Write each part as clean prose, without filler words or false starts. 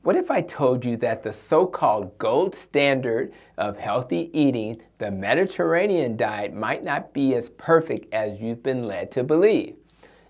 What if I told you that the so-called gold standard of healthy eating, the Mediterranean diet, might not be as perfect as you've been led to believe?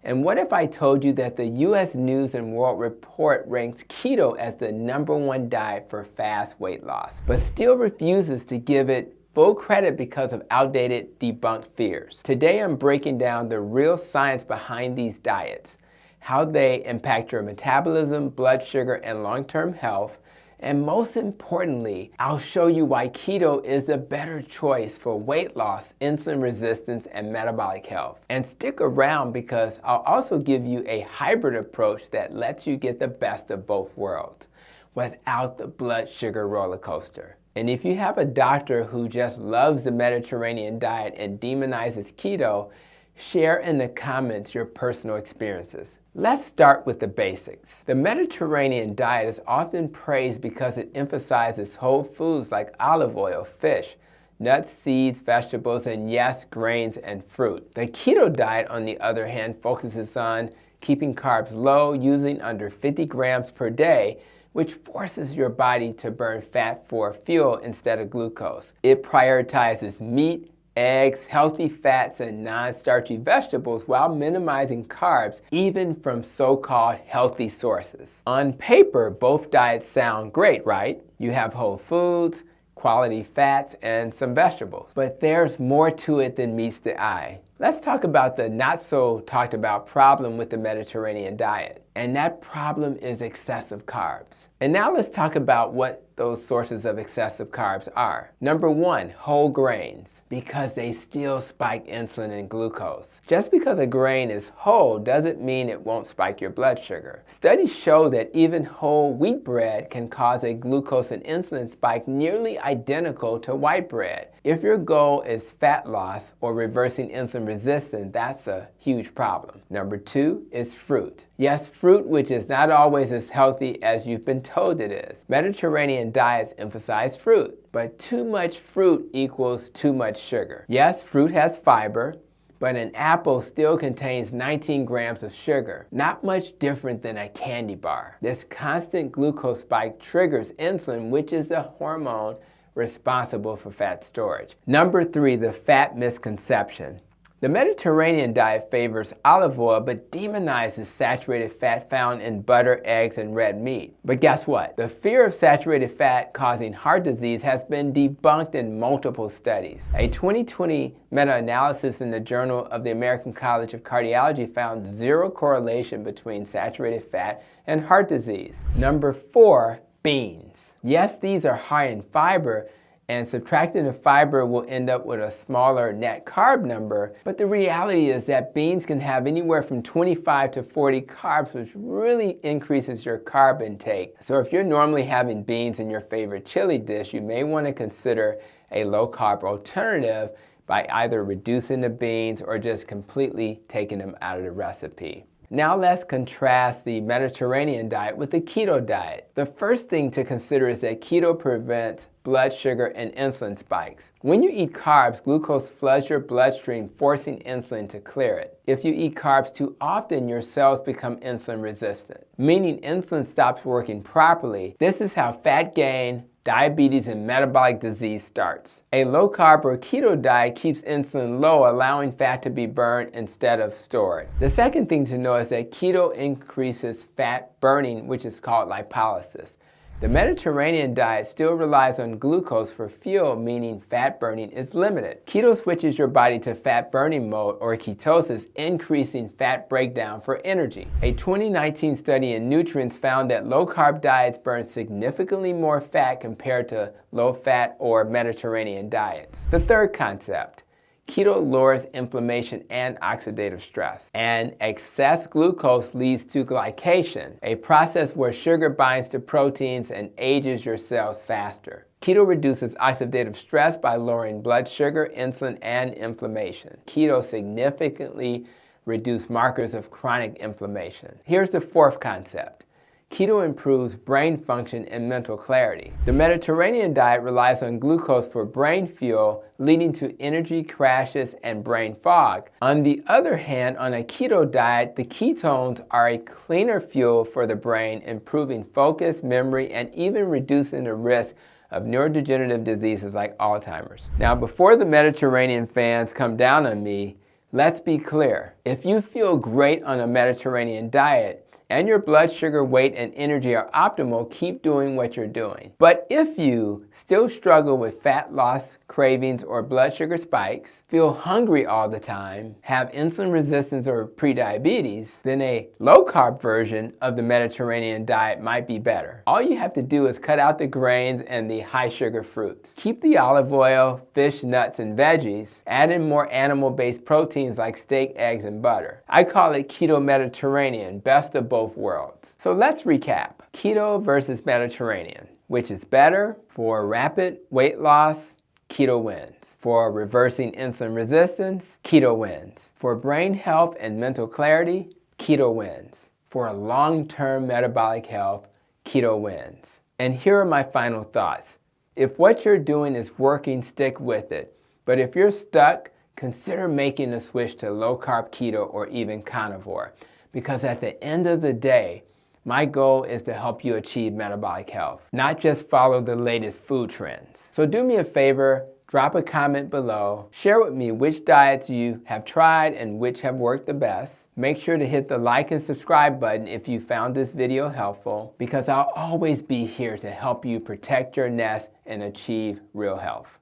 And what if I told you that the U.S. News & World Report ranks keto as the #1 diet for fast weight loss, but still refuses to give it full credit because of outdated, debunked fears? Today I'm breaking down the real science behind these diets, how they impact your metabolism, blood sugar, and long-term health, and most importantly, I'll show you why keto is a better choice for weight loss, insulin resistance, and metabolic health. And stick around because I'll also give you a hybrid approach that lets you get the best of both worlds without the blood sugar roller coaster. And if you have a doctor who just loves the Mediterranean diet and demonizes keto, share in the comments your personal experiences. Let's start with the basics. The Mediterranean diet is often praised because it emphasizes whole foods like olive oil, fish, nuts, seeds, vegetables, and yes, grains and fruit. The keto diet, on the other hand, focuses on keeping carbs low, using under 50 grams per day, which forces your body to burn fat for fuel instead of glucose. It prioritizes meat, eggs, healthy fats, and non-starchy vegetables while minimizing carbs, even from so-called healthy sources. On paper, both diets sound great, right? You have whole foods, quality fats, and some vegetables. But there's more to it than meets the eye. Let's talk about the not so talked about problem with the Mediterranean diet. And that problem is excessive carbs. And now let's talk about what those sources of excessive carbs are. Number one, whole grains, because they still spike insulin and glucose. Just because a grain is whole doesn't mean it won't spike your blood sugar. Studies show that even whole wheat bread can cause a glucose and insulin spike nearly identical to white bread. If your goal is fat loss or reversing insulin resistance, that's a huge problem. Number two is fruit. Yes, fruit, which is not always as healthy as you've been told it is. Mediterranean diets emphasize fruit, but too much fruit equals too much sugar. Yes, fruit has fiber, but an apple still contains 19 grams of sugar, not much different than a candy bar. This constant glucose spike triggers insulin, which is the hormone responsible for fat storage. Number three, the fat misconception. The Mediterranean diet favors olive oil but demonizes saturated fat found in butter, eggs, and red meat. But guess what? The fear of saturated fat causing heart disease has been debunked in multiple studies. A 2020 meta-analysis in the Journal of the American College of Cardiology found zero correlation between saturated fat and heart disease. Number four, beans. Yes, these are high in fiber, and subtracting the fiber will end up with a smaller net carb number, but the reality is that beans can have anywhere from 25 to 40 carbs, which really increases your carb intake. So if you're normally having beans in your favorite chili dish, you may want to consider a low-carb alternative by either reducing the beans or just completely taking them out of the recipe. Now let's contrast the Mediterranean diet with the keto diet. The first thing to consider is that keto prevents blood sugar and insulin spikes. When you eat carbs, glucose floods your bloodstream, forcing insulin to clear it. If you eat carbs too often, your cells become insulin resistant, meaning insulin stops working properly. This is how fat gain, diabetes, and metabolic disease starts. A low-carb or keto diet keeps insulin low, allowing fat to be burned instead of stored. The second thing to know is that keto increases fat burning, which is called lipolysis. The Mediterranean diet still relies on glucose for fuel, meaning fat burning is limited. Keto switches your body to fat burning mode, or ketosis, increasing fat breakdown for energy. A 2019 study in Nutrients found that low-carb diets burn significantly more fat compared to low-fat or Mediterranean diets. The third concept. Keto lowers inflammation and oxidative stress. And excess glucose leads to glycation, a process where sugar binds to proteins and ages your cells faster. Keto reduces oxidative stress by lowering blood sugar, insulin, and inflammation. Keto significantly reduces markers of chronic inflammation. Here's the fourth concept. Keto improves brain function and mental clarity. The Mediterranean diet relies on glucose for brain fuel, leading to energy crashes and brain fog. On the other hand, on a keto diet, the ketones are a cleaner fuel for the brain, improving focus, memory, and even reducing the risk of neurodegenerative diseases like Alzheimer's. Now, before the Mediterranean fans come down on me, let's be clear. If you feel great on a Mediterranean diet, and your blood sugar, weight, and energy are optimal, keep doing what you're doing. But if you still struggle with fat loss, cravings, or blood sugar spikes, feel hungry all the time, have insulin resistance or prediabetes, then a low-carb version of the Mediterranean diet might be better. All you have to do is cut out the grains and the high-sugar fruits. Keep the olive oil, fish, nuts, and veggies. Add in more animal-based proteins like steak, eggs, and butter. I call it Keto Mediterranean, best of both worlds. So let's recap. Keto versus Mediterranean. Which is better? For rapid weight loss, keto wins. For reversing insulin resistance, keto wins. For brain health and mental clarity, keto wins. For long-term metabolic health, keto wins. And here are my final thoughts. If what you're doing is working, stick with it. But if you're stuck, consider making a switch to low-carb keto or even carnivore. Because at the end of the day, my goal is to help you achieve metabolic health, not just follow the latest food trends. So do me a favor, drop a comment below, share with me which diets you have tried and which have worked the best. Make sure to hit the like and subscribe button if you found this video helpful, because I'll always be here to help you protect your nest and achieve real health.